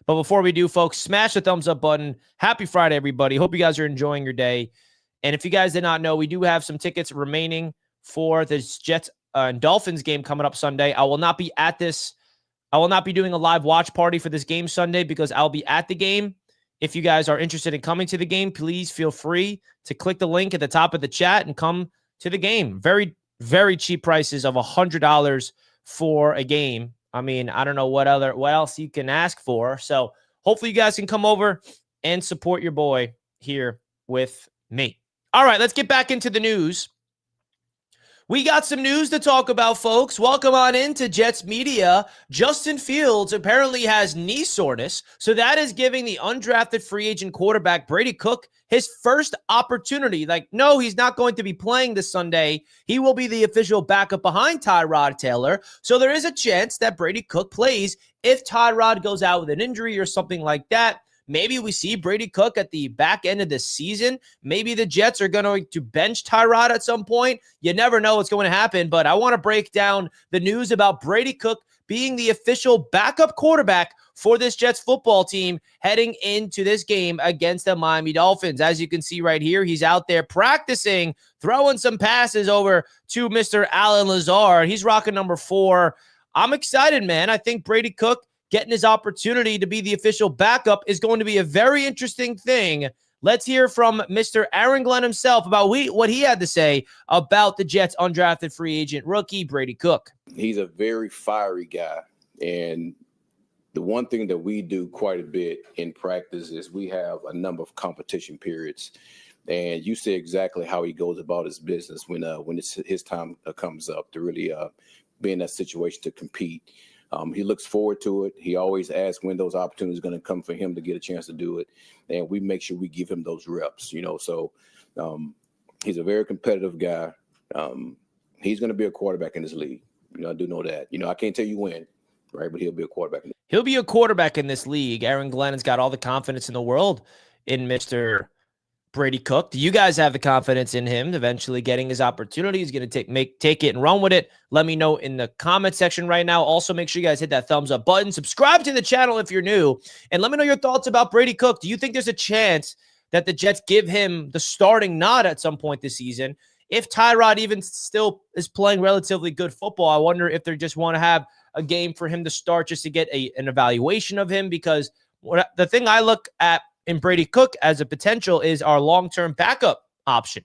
But before we do, folks, smash the thumbs up button. Happy Friday, everybody. Hope you guys are enjoying your day. And if you guys did not know, we do have some tickets remaining for this Jets and Dolphins game coming up Sunday. I will not be at this. I will not be doing a live watch party for this game Sunday because I'll be at the game. If you guys are interested in coming to the game, please feel free to click the link at the top of the chat and come to the game. Very, very cheap prices of $100 for a game. I mean, I don't know what else you can ask for. So hopefully you guys can come over and support your boy here with me. All right, let's get back into the news. We got some news to talk about, folks. Welcome on into Jets Media. Justin Fields apparently has knee soreness, so that is giving the undrafted free agent quarterback Brady Cook his first opportunity. No, he's not going to be playing this Sunday. He will be the official backup behind Tyrod Taylor, so there is a chance that Brady Cook plays if Tyrod goes out with an injury or something like that. Maybe we see Brady Cook at the back end of the season. Maybe the Jets are going to bench Tyrod at some point. You never know what's going to happen, but I want to break down the news about Brady Cook being the official backup quarterback for this Jets football team heading into this game against the Miami Dolphins. As you can see right here, he's out there practicing, throwing some passes over to Mr. Allen Lazard. He's rocking number 4. I'm excited, man. I think Brady Cook getting his opportunity to be the official backup is going to be a very interesting thing. Let's hear from Mr. Aaron Glenn himself about what he had to say about the Jets' undrafted free agent rookie, Brady Cook. He's a very fiery guy. And the one thing that we do quite a bit in practice is we have a number of competition periods. And you see exactly how he goes about his business when his time comes up to really be in that situation to compete. He looks forward to it. He always asks when those opportunities are going to come for him to get a chance to do it. And we make sure we give him those reps, So he's a very competitive guy. He's going to be a quarterback in this league. I do know that. I can't tell you when, right? But he'll be a quarterback. He'll be a quarterback in this league. Aaron Glenn has got all the confidence in the world in Mr. Brady Cook. Do you guys have the confidence in him eventually getting his opportunity? He's going to take it and run with it. Let me know in the comment section right now. Also, make sure you guys hit that thumbs up button. Subscribe to the channel if you're new. And let me know your thoughts about Brady Cook. Do you think there's a chance that the Jets give him the starting nod at some point this season? If Tyrod even still is playing relatively good football, I wonder if they just want to have a game for him to start just to get an evaluation of him. Because the thing I look at in Brady Cook as a potential is our long-term backup option.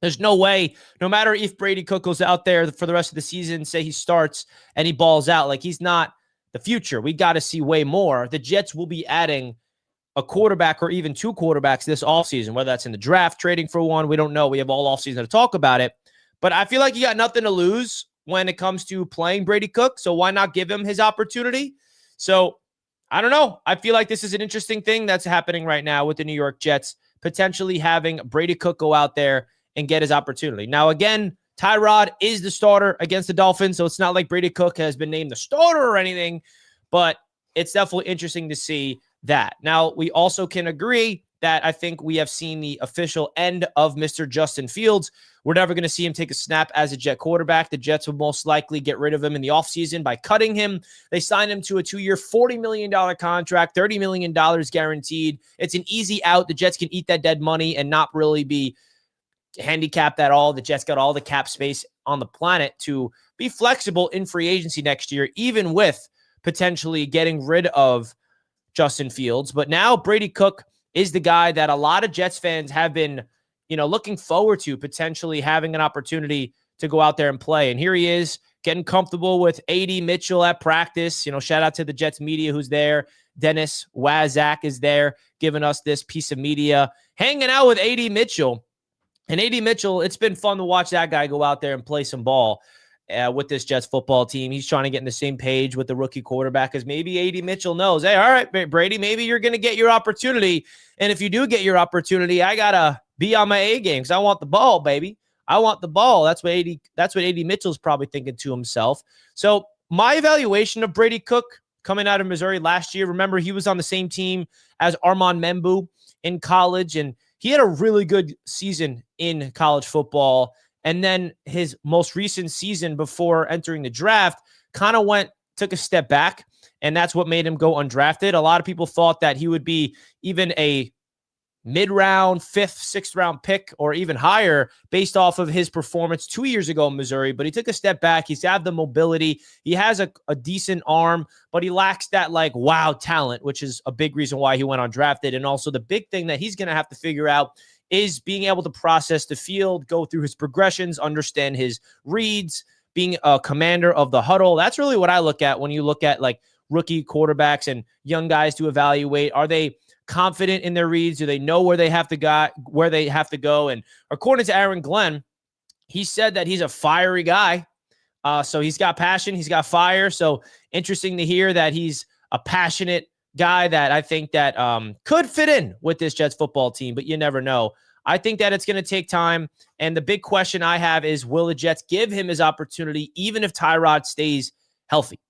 There's no way, no matter if Brady Cook goes out there for the rest of the season, say he starts and he balls out, he's not the future. We got to see way more. The Jets will be adding a quarterback or even 2 quarterbacks this offseason, whether that's in the draft, trading for one. We don't know. We have all offseason to talk about it. But I feel like you got nothing to lose when it comes to playing Brady Cook, so why not give him his opportunity? So I don't know. I feel like this is an interesting thing that's happening right now with the New York Jets, potentially having Brady Cook go out there and get his opportunity. Now, again, Tyrod is the starter against the Dolphins, so it's not like Brady Cook has been named the starter or anything, but it's definitely interesting to see that. Now, we also can agree that I think we have seen the official end of Mr. Justin Fields. We're never going to see him take a snap as a Jet quarterback. The Jets will most likely get rid of him in the offseason by cutting him. They signed him to a 2-year, $40 million contract, $30 million guaranteed. It's an easy out. The Jets can eat that dead money and not really be handicapped at all. The Jets got all the cap space on the planet to be flexible in free agency next year, even with potentially getting rid of Justin Fields. But now Brady Cook is the guy that a lot of Jets fans have been, looking forward to potentially having an opportunity to go out there and play. And here he is getting comfortable with A.D. Mitchell at practice. Shout out to the Jets media who's there. Dennis Wazak is there giving us this piece of media, hanging out with A.D. Mitchell. And A.D. Mitchell, it's been fun to watch that guy go out there and play some ball with this Jets football team. He's trying to get in the same page with the rookie quarterback, because maybe A.D. Mitchell knows, hey, all right, Brady, maybe you're going to get your opportunity. And if you do get your opportunity, I got to be on my A game because I want the ball, baby. I want the ball. That's what A.D. Mitchell's probably thinking to himself. So my evaluation of Brady Cook coming out of Missouri last year, remember, he was on the same team as Armand Membu in college, and he had a really good season in college football. And then his most recent season before entering the draft kind of took a step back. and that's what made him go undrafted. A lot of people thought that he would be even a mid-round, 5th, 6th round pick or even higher based off of his performance 2 years ago in Missouri, but he took a step back. He's had the mobility. He has a decent arm, but he lacks that like wow talent, which is a big reason why he went undrafted. And also the big thing that he's going to have to figure out is being able to process the field, go through his progressions, understand his reads, being a commander of the huddle. That's really what I look at when you look at like rookie quarterbacks and young guys to evaluate. Are they confident in their reads? Do they know where they have to go? And according to Aaron Glenn, he said that he's a fiery guy. So he's got passion, he's got fire. So interesting to hear that he's a passionate guy that I think that could fit in with this Jets football team, but you never know. I think that it's going to take time. And the big question I have is, will the Jets give him his opportunity even if Tyrod stays healthy,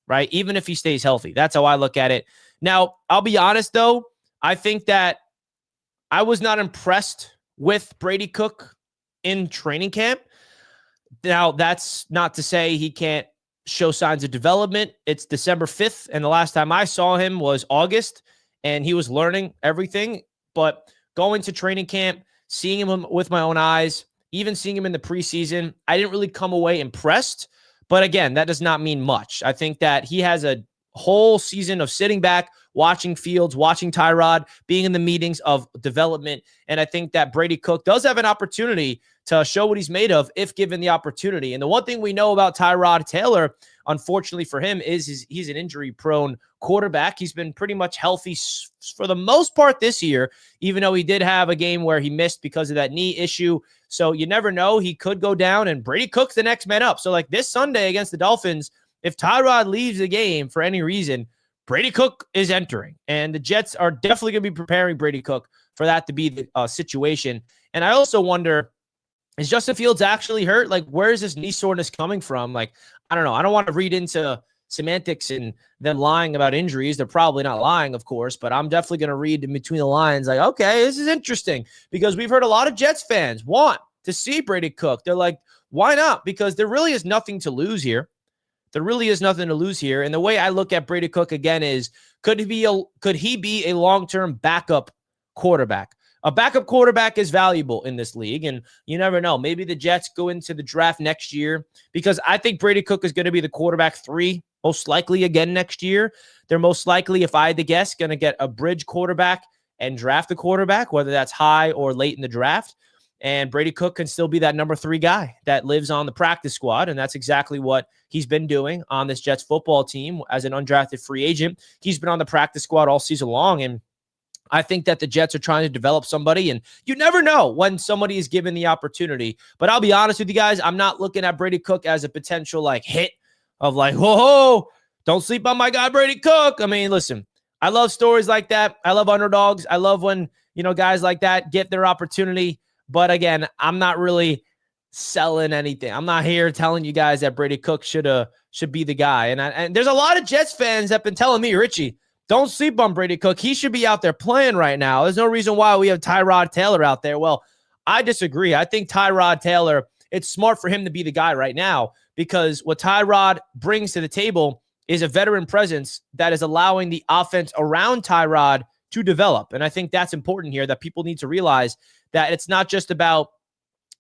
right? Even if he stays healthy. That's how I look at it. Now, I'll be honest, though. I think that I was not impressed with Brady Cook in training camp. Now, that's not to say he can't show signs of development. It's December 5th, and the last time I saw him was August, and he was learning everything. But going to training camp, seeing him with my own eyes, even seeing him in the preseason, I didn't really come away impressed. But again, that does not mean much. I think that he has a whole season of sitting back, watching Fields, watching Tyrod, being in the meetings of development. And I think that Brady Cook does have an opportunity to show what he's made of if given the opportunity. And the one thing we know about Tyrod Taylor, unfortunately for him, is he's an injury-prone quarterback. He's been pretty much healthy for the most part this year, even though he did have a game where he missed because of that knee issue. So you never know. He could go down, and Brady Cook's the next man up. So like this Sunday against the Dolphins, if Tyrod leaves the game for any reason, Brady Cook is entering. And the Jets are definitely going to be preparing Brady Cook for that to be the situation. And I also wonder, is Justin Fields actually hurt? Like, where is this knee soreness coming from? Like, I don't know. I don't want to read into semantics and them lying about injuries. They're probably not lying, of course, but I'm definitely going to read in between the lines like, okay, this is interesting, because we've heard a lot of Jets fans want to see Brady Cook. They're like, why not? Because there really is nothing to lose here. There really is nothing to lose here. And the way I look at Brady Cook again is, could he be a long-term backup quarterback? A backup quarterback is valuable in this league, and you never know. Maybe the Jets go into the draft next year, because I think Brady Cook is going to be the quarterback 3, most likely again next year. They're most likely, if I had to guess, going to get a bridge quarterback and draft a quarterback, whether that's high or late in the draft. And Brady Cook can still be that number 3 guy that lives on the practice squad. And that's exactly what he's been doing on this Jets football team as an undrafted free agent. He's been on the practice squad all season long. And I think that the Jets are trying to develop somebody, and you never know when somebody is given the opportunity. But I'll be honest with you guys, I'm not looking at Brady Cook as a potential like hit of like, whoa, don't sleep on my guy Brady Cook. I mean, listen, I love stories like that. I love underdogs. I love when, guys like that get their opportunity. But again, I'm not really selling anything. I'm not here telling you guys that Brady Cook should be the guy. And there's a lot of Jets fans that have been telling me, Richie, don't sleep on Brady Cook. He should be out there playing right now. There's no reason why we have Tyrod Taylor out there. Well, I disagree. I think Tyrod Taylor, it's smart for him to be the guy right now, because what Tyrod brings to the table is a veteran presence that is allowing the offense around Tyrod to develop. And I think that's important here, that people need to realize that it's not just about,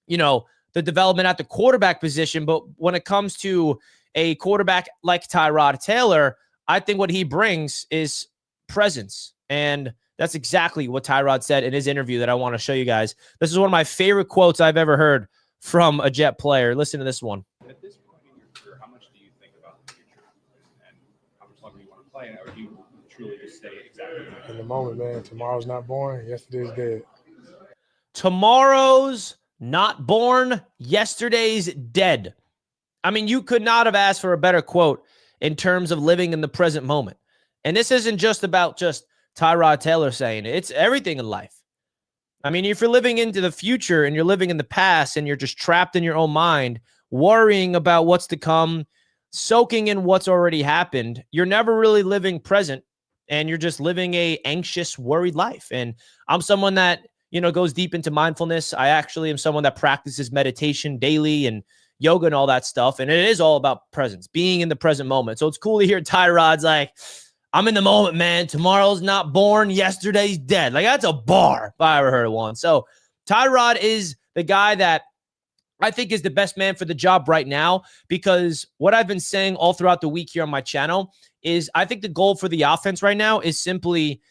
the development at the quarterback position, but when it comes to a quarterback like Tyrod Taylor, I think what he brings is presence. And that's exactly what Tyrod said in his interview that I want to show you guys. This is one of my favorite quotes I've ever heard from a Jet player. Listen to this one. At this point in your career, how much do you think about the future and how much longer you want to play? Or do you truly just stay exactly in the moment, man? Tomorrow's not born. Yesterday's dead. Tomorrow's not born. Yesterday's dead. I mean, you could not have asked for a better quote in terms of living in the present moment. And this isn't just about just Tyrod Taylor saying it. It's everything in life. I mean, if you're living into the future and you're living in the past and you're just trapped in your own mind, worrying about what's to come, soaking in what's already happened, you're never really living present, and you're just living a anxious, worried life. And I'm someone that, goes deep into mindfulness. I actually am someone that practices meditation daily and, yoga and all that stuff. And it is all about presence, being in the present moment. So it's cool to hear Tyrod's like, I'm in the moment, man. Tomorrow's not born. Yesterday's dead. Like, that's a bar if I ever heard one. So Tyrod is the guy that I think is the best man for the job right now, because what I've been saying all throughout the week here on my channel is I think the goal for the offense right now is simply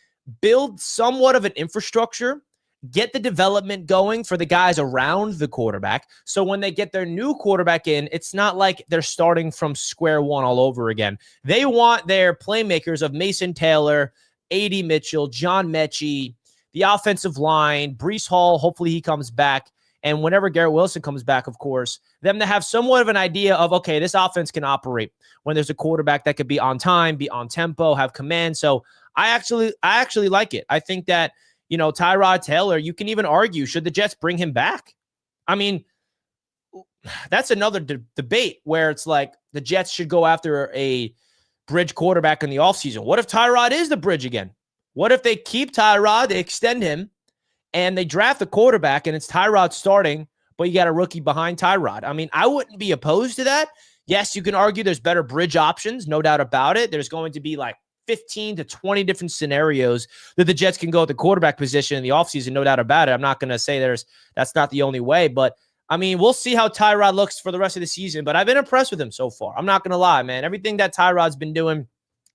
build somewhat of an infrastructure, get the development going for the guys around the quarterback. So when they get their new quarterback in, it's not like they're starting from square one all over again. They want their playmakers of Mason Taylor, A.D. Mitchell, John Mechie, the offensive line, Breece Hall, hopefully he comes back. And whenever Garrett Wilson comes back, of course, them to have somewhat of an idea of, okay, this offense can operate when there's a quarterback that could be on time, be on tempo, have command. So I actually like it. I think that, Tyrod Taylor, you can even argue, should the Jets bring him back? I mean, that's another debate where it's like the Jets should go after a bridge quarterback in the offseason. What if Tyrod is the bridge again? What if they keep Tyrod, they extend him, and they draft a quarterback and it's Tyrod starting, but you got a rookie behind Tyrod? I mean, I wouldn't be opposed to that. Yes, you can argue there's better bridge options, no doubt about it. There's going to be like 15 to 20 different scenarios that the Jets can go at the quarterback position in the offseason, no doubt about it. I'm not going to say that's not the only way, but I mean, we'll see how Tyrod looks for the rest of the season, but I've been impressed with him so far. I'm not going to lie, man. Everything that Tyrod's been doing,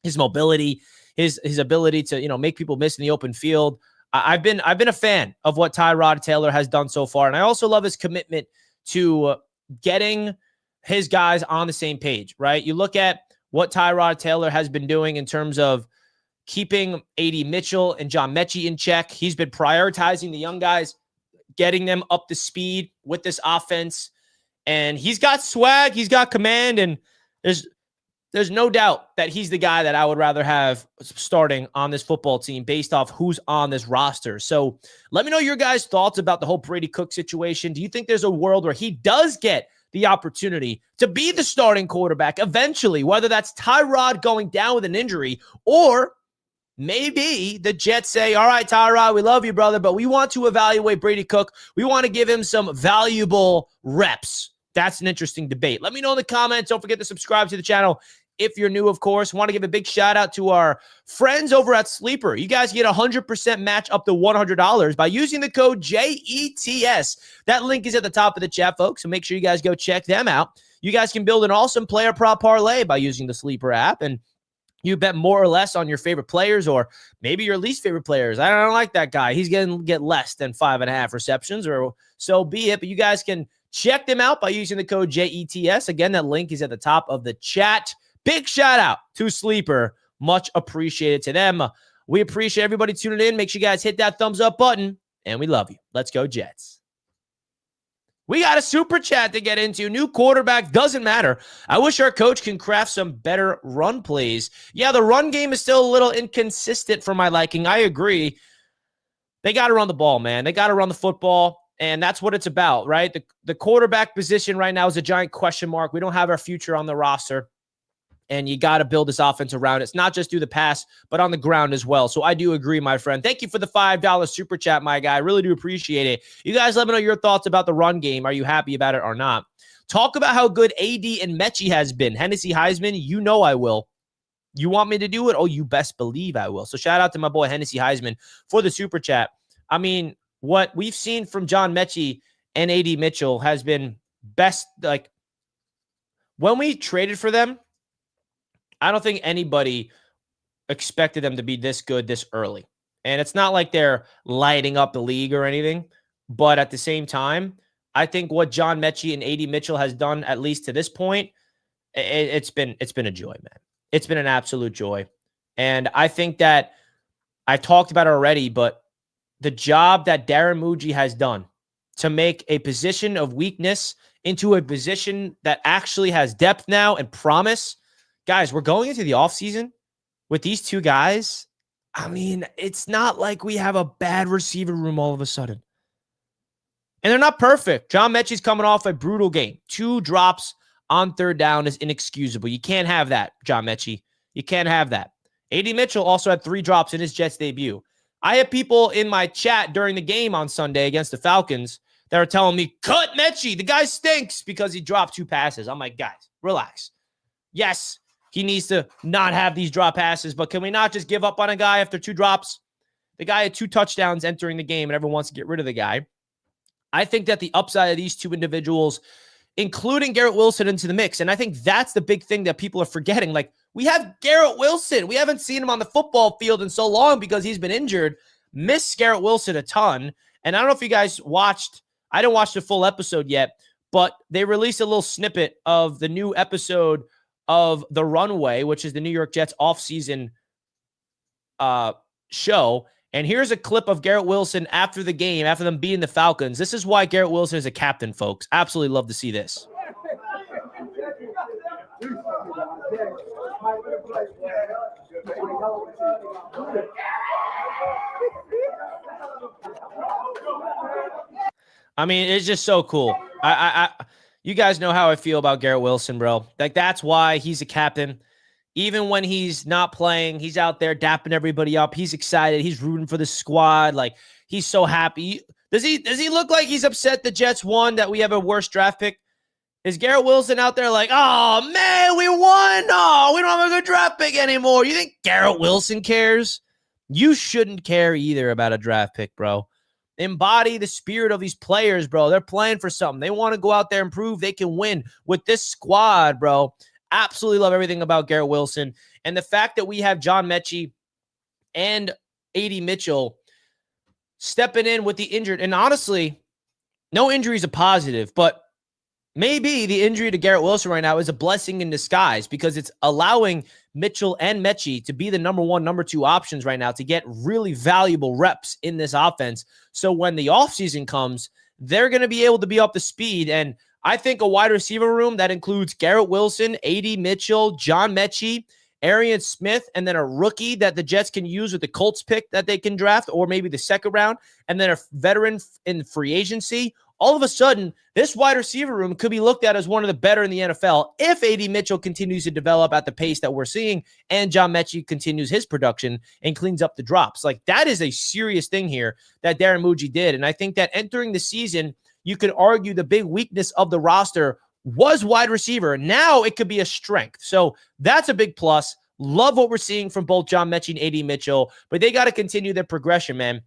his mobility, his ability to, make people miss in the open field, I've been a fan of what Tyrod Taylor has done so far. And I also love his commitment to getting his guys on the same page, right? You look at what Tyrod Taylor has been doing in terms of keeping A.D. Mitchell and John Mechie in check. He's been prioritizing the young guys, getting them up to speed with this offense. And he's got swag, he's got command, and there's no doubt that he's the guy that I would rather have starting on this football team based off who's on this roster. So let me know your guys' thoughts about the whole Brady Cook situation. Do you think there's a world where he does get the opportunity to be the starting quarterback eventually, whether that's Tyrod going down with an injury, or maybe the Jets say, all right, Tyrod, we love you, brother, but we want to evaluate Brady Cook. We want to give him some valuable reps. That's an interesting debate. Let me know in the comments. Don't forget to subscribe to the channel if you're new, of course. Want to give a big shout out to our friends over at Sleeper. You guys get 100% match up to $100 by using the code JETS. That link is at the top of the chat, folks, so make sure you guys go check them out. You guys can build an awesome player prop parlay by using the Sleeper app, and you bet more or less on your favorite players, or maybe your least favorite players. I don't like that guy. He's going to get less than 5.5 receptions, or so be it. But you guys can check them out by using the code JETS. Again, that link is at the top of the chat. Big shout out to Sleeper. Much appreciated to them. We appreciate everybody tuning in. Make sure you guys hit that thumbs up button, and we love you. Let's go, Jets. We got a super chat to get into. New quarterback, doesn't matter. I wish our coach can craft some better run plays. Yeah, the run game is still a little inconsistent for my liking. I agree. They got to run the ball, man. They got to run the football, and that's what it's about, right? The quarterback position right now is a giant question mark. We don't have our future on the roster, and you got to build this offense around it. It's not just through the pass, but on the ground as well. So I do agree, my friend. Thank you for the $5 super chat, my guy. I really do appreciate it. You guys let me know your thoughts about the run game. Are you happy about it or not? Talk about how good AD and Mechie has been. Hennessy Heisman, you know I will. You want me to do it? Oh, you best believe I will. So shout out to my boy Hennessy Heisman for the super chat. I mean, what we've seen from John Mechie and AD Mitchell has been best. Like, when we traded for them, I don't think anybody expected them to be this good this early. And it's not like they're lighting up the league or anything. But at the same time, I think what John Mechie and AD Mitchell has done, at least to this point, it's been a joy, man. It's been an absolute joy. And I think that I talked about it already, but the job that Darren Muji has done to make a position of weakness into a position that actually has depth now and promise. Guys, we're going into the offseason with these two guys. I mean, it's not like we have a bad receiver room all of a sudden. And they're not perfect. John Mechie's coming off a brutal game. 2 drops on third down is inexcusable. You can't have that, John Mechie. You can't have that. AD Mitchell also had 3 drops in his Jets debut. I had people in my chat during the game on Sunday against the Falcons that are telling me, cut Mechie. The guy stinks because he dropped 2 passes. I'm like, guys, relax. Yes, he needs to not have these drop passes, but can we not just give up on a guy after 2 drops? The guy had 2 touchdowns entering the game, and everyone wants to get rid of the guy. I think that the upside of these 2 individuals, including Garrett Wilson, into the mix, and I think that's the big thing that people are forgetting. Like, we have Garrett Wilson. We haven't seen him on the football field in so long because he's been injured. Miss Garrett Wilson a ton. And I don't know if you guys watched, I didn't watch the full episode yet, but they released a little snippet of the new episode of The Runway, which is the New York Jets offseason show. And here's a clip of Garrett Wilson after the game, after them beating the Falcons. This is why Garrett Wilson is a captain, folks. Absolutely love to see this. I mean, it's just so cool. You guys know how I feel about Garrett Wilson, bro. Like, that's why he's a captain. Even when he's not playing, he's out there dapping everybody up. He's excited. He's rooting for the squad. Like, he's so happy. Does he look like he's upset the Jets won, that we have a worse draft pick? Is Garrett Wilson out there like, oh, man, we won. Oh, we don't have a good draft pick anymore. You think Garrett Wilson cares? You shouldn't care either about a draft pick, bro. Embody the spirit of these players, bro. They're playing for something. They want to go out there and prove they can win with this squad, bro. Absolutely love everything about Garrett Wilson. And the fact that we have John Mechie and A.D. Mitchell stepping in with the injured. And honestly, no injury is a positive, but maybe the injury to Garrett Wilson right now is a blessing in disguise, because it's allowing Mitchell and Mechie to be the number 1, number 2 options right now to get really valuable reps in this offense. So when the offseason comes, they're going to be able to be up to speed. And I think a wide receiver room that includes Garrett Wilson, A.D. Mitchell, John Mechie, Arian Smith, and then a rookie that the Jets can use with the Colts pick that they can draft, or maybe the 2nd round, and then a veteran in free agency. All of a sudden, this wide receiver room could be looked at as one of the better in the NFL if A.D. Mitchell continues to develop at the pace that we're seeing, and John Mechie continues his production and cleans up the drops. Like, that is a serious thing here that Darren Muji did. And I think that entering the season, you could argue the big weakness of the roster was wide receiver. Now it could be a strength. So that's a big plus. Love what we're seeing from both John Mechie and A.D. Mitchell, but they got to continue their progression, man.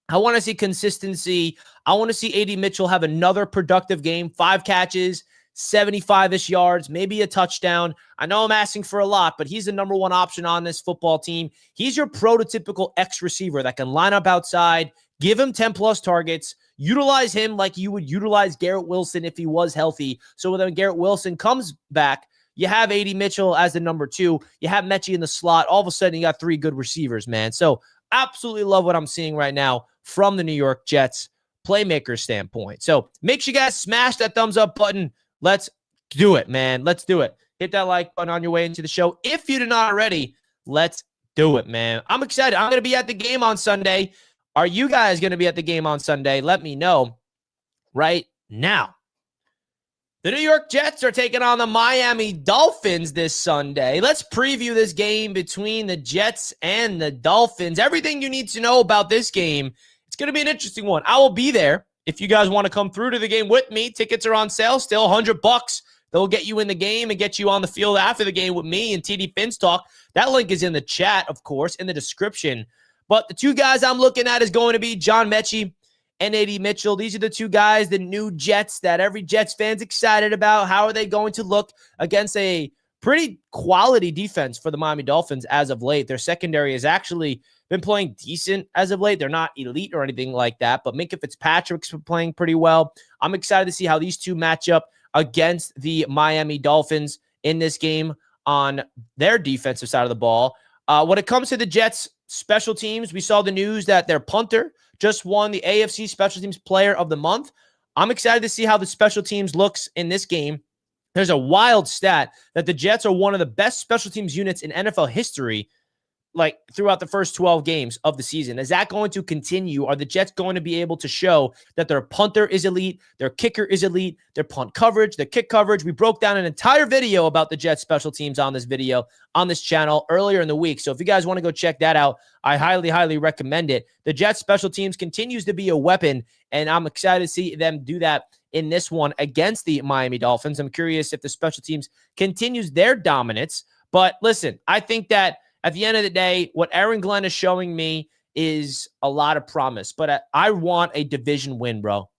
I want to see consistency. I want to see A.D. Mitchell have another productive game, 5 catches, 75-ish yards, maybe a touchdown. I know I'm asking for a lot, but he's the number 1 option on this football team. He's your prototypical X receiver that can line up outside, give him 10-plus targets, utilize him like you would utilize Garrett Wilson if he was healthy. So when Garrett Wilson comes back, you have A.D. Mitchell as the number 2. You have Mechie in the slot. All of a sudden, you got 3 good receivers, man. So absolutely love what I'm seeing right now from the New York Jets playmaker standpoint. So make sure you guys smash that thumbs up button. Let's do it, man. Let's do it. Hit that like button on your way into the show. If you did not already, let's do it, man. I'm excited. I'm going to be at the game on Sunday. Are you guys going to be at the game on Sunday? Let me know right now. The New York Jets are taking on the Miami Dolphins this Sunday. Let's preview this game between the Jets and the Dolphins. Everything you need to know about this game. It's going to be an interesting one. I will be there. If you guys want to come through to the game with me, tickets are on sale still, $100. They'll get you in the game and get you on the field after the game with me and TD Fins Talk. That link is in the chat, of course, in the description. But the 2 guys I'm looking at is going to be John Mechie and A.D. Mitchell. These are the 2 guys, the new Jets, that every Jets fan's excited about. How are they going to look against a pretty quality defense for the Miami Dolphins as of late? Their secondary has actually been playing decent as of late. They're not elite or anything like that, but Minkah Fitzpatrick's been playing pretty well. I'm excited to see how these 2 match up against the Miami Dolphins in this game on their defensive side of the ball. When it comes to the Jets special teams, we saw the news that their punter just won the AFC Special Teams Player of the Month. I'm excited to see how the special teams looks in this game. There's a wild stat that the Jets are one of the best special teams units in NFL history like throughout the first 12 games of the season? Is that going to continue? Are the Jets going to be able to show that their punter is elite, their kicker is elite, their punt coverage, their kick coverage? We broke down an entire video about the Jets special teams on this video, on this channel earlier in the week. So if you guys want to go check that out, I highly, highly recommend it. The Jets special teams continues to be a weapon, and I'm excited to see them do that in this one against the Miami Dolphins. I'm curious if the special teams continues their dominance. But listen, I think that at the end of the day, what Aaron Glenn is showing me is a lot of promise. But I want a division win, bro.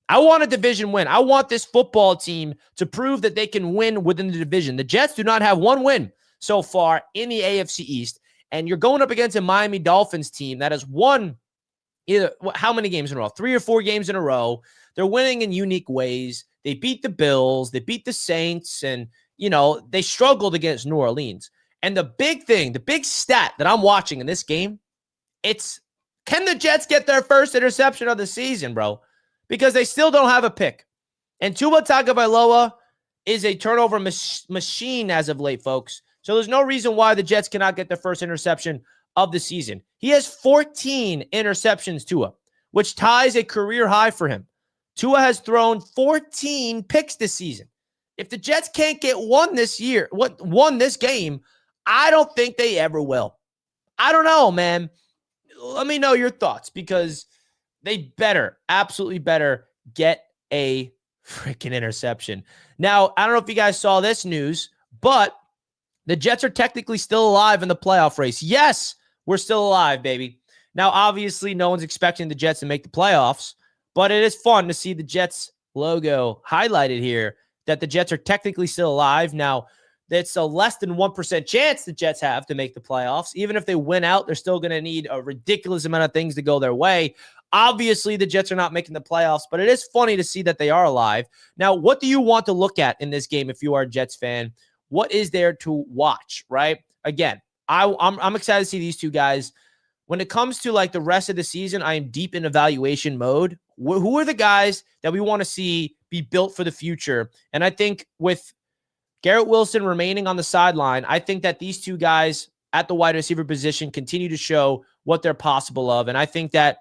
I want a division win. I want this football team to prove that they can win within the division. The Jets do not have one win so far in the AFC East. And you're going up against a Miami Dolphins team that has won either how many games in a row? 3 or 4 games in a row. They're winning in unique ways. They beat the Bills. They beat the Saints. And, you know, they struggled against New Orleans. And the big thing, the big stat that I'm watching in this game, it's can the Jets get their first interception of the season, bro? Because they still don't have a pick. And Tua Tagovailoa is a turnover machine as of late, folks. So there's no reason why the Jets cannot get their first interception of the season. He has 14 interceptions, Tua, which ties a career high for him. Tua has thrown 14 picks this season. If the Jets can't get one this game, I don't think they ever will. I don't know, man. Let me know your thoughts, because they absolutely better get a freaking interception. Now, I don't know if you guys saw this news, but the Jets are technically still alive in the playoff race. Yes, we're still alive, baby. Now, obviously, no one's expecting the Jets to make the playoffs, but it is fun to see the Jets logo highlighted here, that the Jets are technically still alive. Now, that's a less than 1% chance the Jets have to make the playoffs. Even if they win out, they're still going to need a ridiculous amount of things to go their way. Obviously, the Jets are not making the playoffs, but it is funny to see that they are alive. Now, what do you want to look at in this game if you are a Jets fan? What is there to watch, right? Again, I'm excited to see these two guys. When it comes to like the rest of the season, I am deep in evaluation mode. Who are the guys that we want to see be built for the future? And I think with Garrett Wilson remaining on the sideline, I think that these two guys at the wide receiver position continue to show what they're possible of. And I think that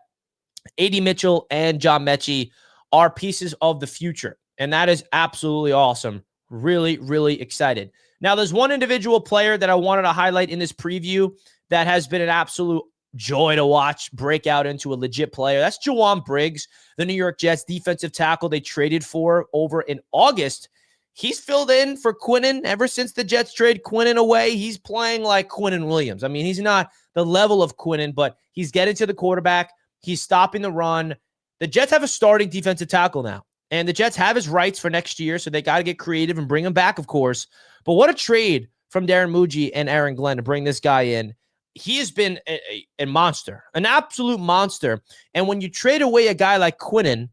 A.D. Mitchell and John Mechie are pieces of the future. And that is absolutely awesome. Really, really excited. Now, there's one individual player that I wanted to highlight in this preview that has been an absolute joy to watch break out into a legit player. That's Ja'Whaun Briggs, the New York Jets defensive tackle they traded for over in August. He's filled in for Quinnen ever since the Jets trade Quinnen away. He's playing like Quinnen Williams. I mean, he's not the level of Quinnen, but he's getting to the quarterback. He's stopping the run. The Jets have a starting defensive tackle now, and the Jets have his rights for next year, so they got to get creative and bring him back, of course. But what a trade from Darren Muji and Aaron Glenn to bring this guy in. He has been a monster, an absolute monster. And when you trade away a guy like Quinnen,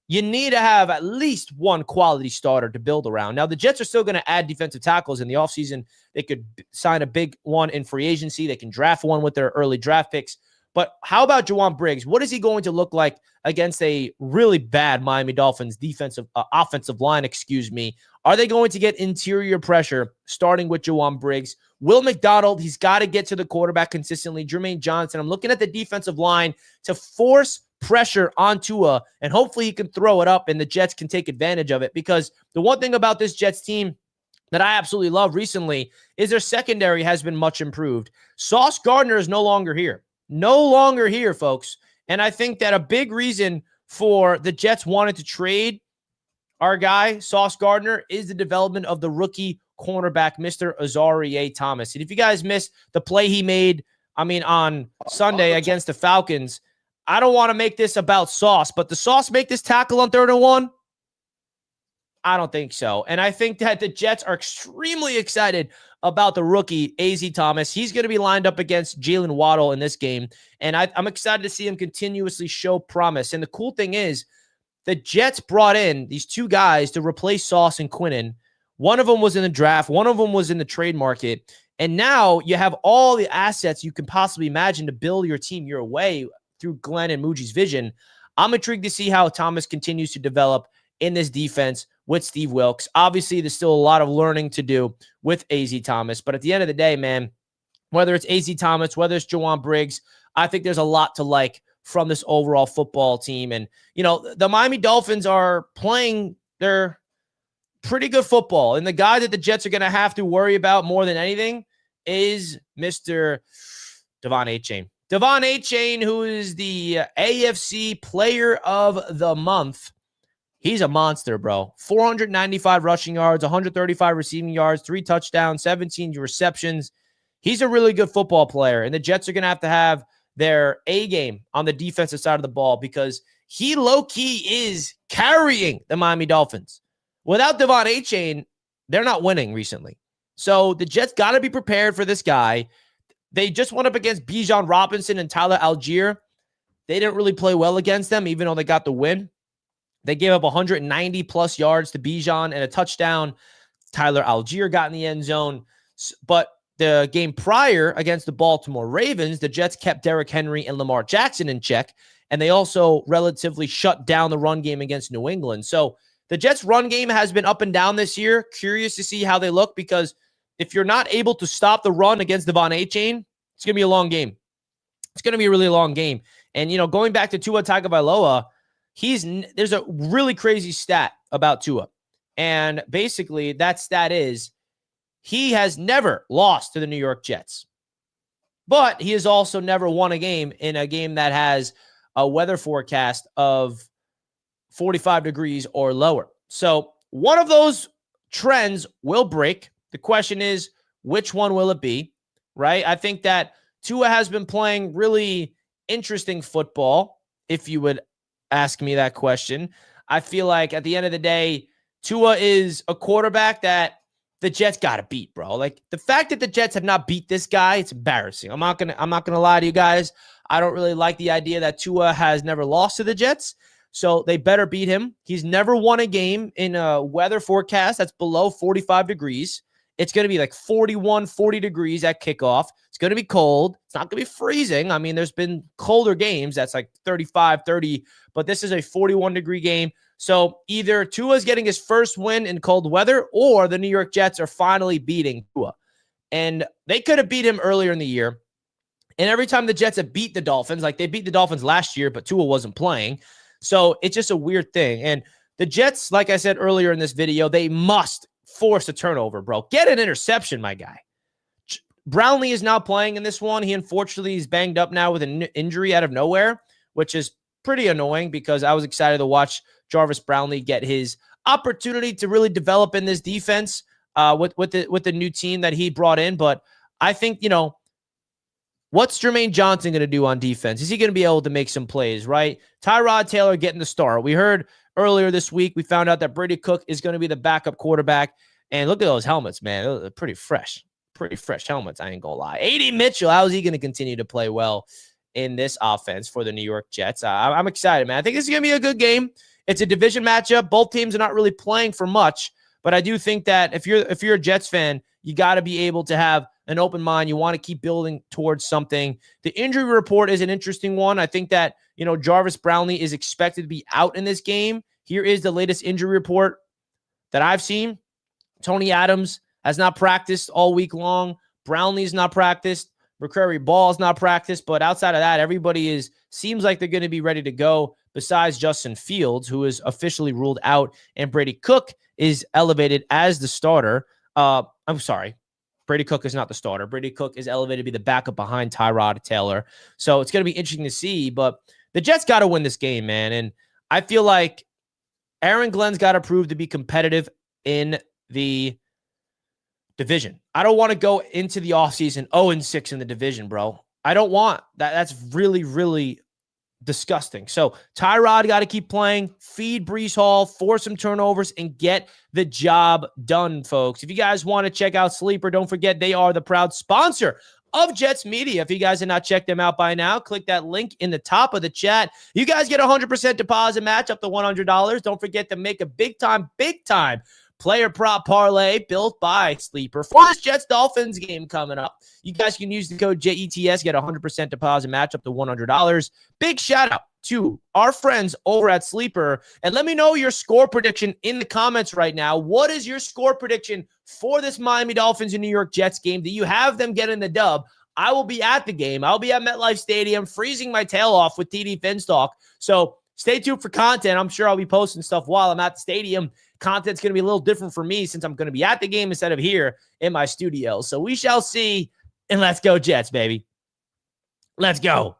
you need to have at least one quality starter to build around. Now, the Jets are still going to add defensive tackles in the offseason. They could sign a big one in free agency. They can draft one with their early draft picks. But how about Ja'Whaun Briggs? What is he going to look like against a really bad Miami Dolphins offensive line, Are they going to get interior pressure starting with Ja'Whaun Briggs? Will McDonald, he's got to get to the quarterback consistently. Jermaine Johnson, I'm looking at the defensive line to force pressure on Tua, and hopefully he can throw it up and the Jets can take advantage of it, because the one thing about this Jets team that I absolutely love recently is their secondary has been much improved. Sauce Gardner is no longer here. No longer here, folks. And I think that a big reason for the Jets wanted to trade our guy, Sauce Gardner, is the development of the rookie cornerback, Mr. Azareye'h Thomas. And if you guys missed the play he made, on Sunday against the Falcons, I don't want to make this about Sauce, but does Sauce make this tackle on 3rd and 1? I don't think so. And I think that the Jets are extremely excited about the rookie, A.Z. Thomas. He's going to be lined up against Jalen Waddle in this game, and I'm excited to see him continuously show promise. And the cool thing is the Jets brought in these two guys to replace Sauce and Quinnen. One of them was in the draft. One of them was in the trade market. And now you have all the assets you can possibly imagine to build your team your way through Glenn and Muji's vision. I'm intrigued to see how Thomas continues to develop in this defense with Steve Wilks. Obviously, there's still a lot of learning to do with A.Z. Thomas, but at the end of the day, man, whether it's AC Thomas, whether it's Jawan Briggs. I think there's a lot to like from this overall football team. And, the Miami Dolphins are playing their pretty good football. And the guy that the Jets are going to have to worry about more than anything is Mr. Devon Achane. Devon Achane, who is the AFC Player of the Month. He's a monster, bro. 495 rushing yards, 135 receiving yards, 3 touchdowns, 17 receptions. He's a really good football player, and the Jets are going to have their A game on the defensive side of the ball because he low-key is carrying the Miami Dolphins. Without Devon Achane, they're not winning recently. So the Jets got to be prepared for this guy. They just went up against Bijan Robinson and Tyler Algier. They didn't really play well against them, even though they got the win. They gave up 190-plus yards to Bijan and a touchdown. Tyler Algier got in the end zone. But the game prior against the Baltimore Ravens, the Jets kept Derrick Henry and Lamar Jackson in check, and they also relatively shut down the run game against New England. So the Jets' run game has been up and down this year. Curious to see how they look because if you're not able to stop the run against Devon Achane, it's going to be a long game. It's going to be a really long game. And, going back to Tua Tagovailoa, there's a really crazy stat about Tua. And basically that stat is he has never lost to the New York Jets. But he has also never won a game in a game that has a weather forecast of 45 degrees or lower. So one of those trends will break. The question is, which one will it be, right? I think that Tua has been playing really interesting football, if you would ask me that question. I feel like at the end of the day, Tua is a quarterback that the Jets got to beat, bro. Like the fact that the Jets have not beat this guy, it's embarrassing. I'm not gonna lie to you guys. I don't really like the idea that Tua has never lost to the Jets. So they better beat him. He's never won a game in a weather forecast that's below 45 degrees. It's going to be like 41, 40 degrees at kickoff. It's going to be cold. It's not going to be freezing. I mean, there's been colder games that's like 35, 30, but this is a 41-degree game. So either Tua's getting his first win in cold weather or the New York Jets are finally beating Tua. And they could have beat him earlier in the year. And every time the Jets have beat the Dolphins, like they beat the Dolphins last year, but Tua wasn't playing. So it's just a weird thing. And the Jets, like I said earlier in this video, they must force a turnover, bro. Get an interception, my guy. Brownlee is now playing in this one. He unfortunately is banged up now with an injury out of nowhere, which is pretty annoying because I was excited to watch Jarvis Brownlee get his opportunity to really develop in this defense with the new team that he brought in. But I think, what's Jermaine Johnson going to do on defense? Is he going to be able to make some plays, right? Tyrod Taylor getting the start. We heard earlier this week, we found out that Brady Cook is going to be the backup quarterback. And look at those helmets, man. They're pretty fresh. Pretty fresh helmets, I ain't going to lie. A.D. Mitchell, how is he going to continue to play well in this offense for the New York Jets? I'm excited, man. I think this is going to be a good game. It's a division matchup. Both teams are not really playing for much. But I do think that if you're a Jets fan, you got to be able to have an open mind. You want to keep building towards something. The injury report is an interesting one. I think that, Jarvis Brownlee is expected to be out in this game. Here is the latest injury report that I've seen. Tony Adams has not practiced all week long. Brownlee's not practiced. McCrary Ball's not practiced. But outside of that, everybody seems like they're going to be ready to go besides Justin Fields, who is officially ruled out, and Brady Cook is elevated as the starter. I'm sorry. Brady Cook is not the starter. Brady Cook is elevated to be the backup behind Tyrod Taylor. So it's going to be interesting to see. But the Jets got to win this game, man. And I feel like Aaron Glenn's got to prove to be competitive in the division. I don't want to go into the offseason 0-6 in the division, bro. I don't want that. That's really, really disgusting. So Tyrod got to keep playing, feed Breece Hall, force some turnovers, and get the job done, folks. If you guys want to check out Sleeper, don't forget they are the proud sponsor of Jets Media. If you guys have not checked them out by now, click that link in the top of the chat. You guys get 100% deposit match up to $100. Don't forget to make a big time player prop parlay built by Sleeper for this Jets-Dolphins game coming up. You guys can use the code JETS, get 100% deposit match up to $100. Big shout out to our friends over at Sleeper. And let me know your score prediction in the comments right now. What is your score prediction for this Miami Dolphins and New York Jets game? Do you have them getting the dub? I will be at the game. I'll be at MetLife Stadium, freezing my tail off with TD Finstock. So stay tuned for content. I'm sure I'll be posting stuff while I'm at the stadium. Content's going to be a little different for me since I'm going to be at the game instead of here in my studio. So we shall see. And let's go Jets, baby. Let's go.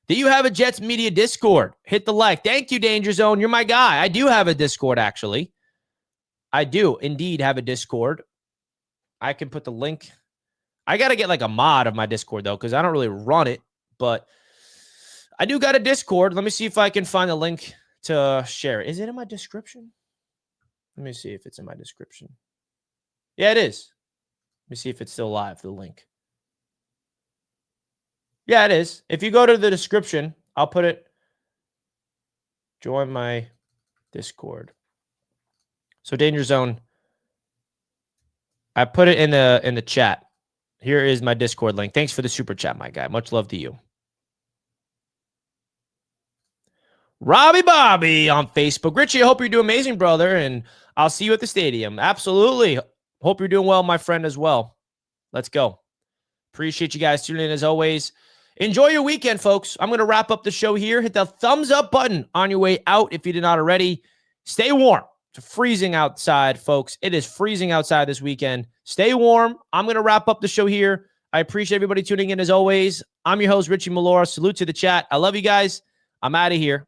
Do you have a Jets Media Discord? Hit the like. Thank you, Danger Zone. You're my guy. I do have a Discord, actually. I do indeed have a Discord. I can put the link. I got to get like a mod of my Discord, though, because I don't really run it. But I do got a Discord. Let me see if I can find a link to share. Is it in my description? Let me see if it's in my description. Yeah, it is. Let me see if it's still live, the link. Yeah, it is. If you go to the description, I'll put it. Join my Discord. So Danger Zone, I put it in the chat. Here is my Discord link. Thanks for the super chat, my guy. Much love to you. Robbie Bobby on Facebook. Richie, I hope you're doing amazing, brother, and I'll see you at the stadium. Absolutely. Hope you're doing well, my friend, as well. Let's go. Appreciate you guys tuning in as always. Enjoy your weekend, folks. I'm going to wrap up the show here. Hit the thumbs up button on your way out if you did not already. Stay warm. It's freezing outside, folks. It is freezing outside this weekend. Stay warm. I'm going to wrap up the show here. I appreciate everybody tuning in as always. I'm your host, Richie Malora. Salute to the chat. I love you guys. I'm out of here.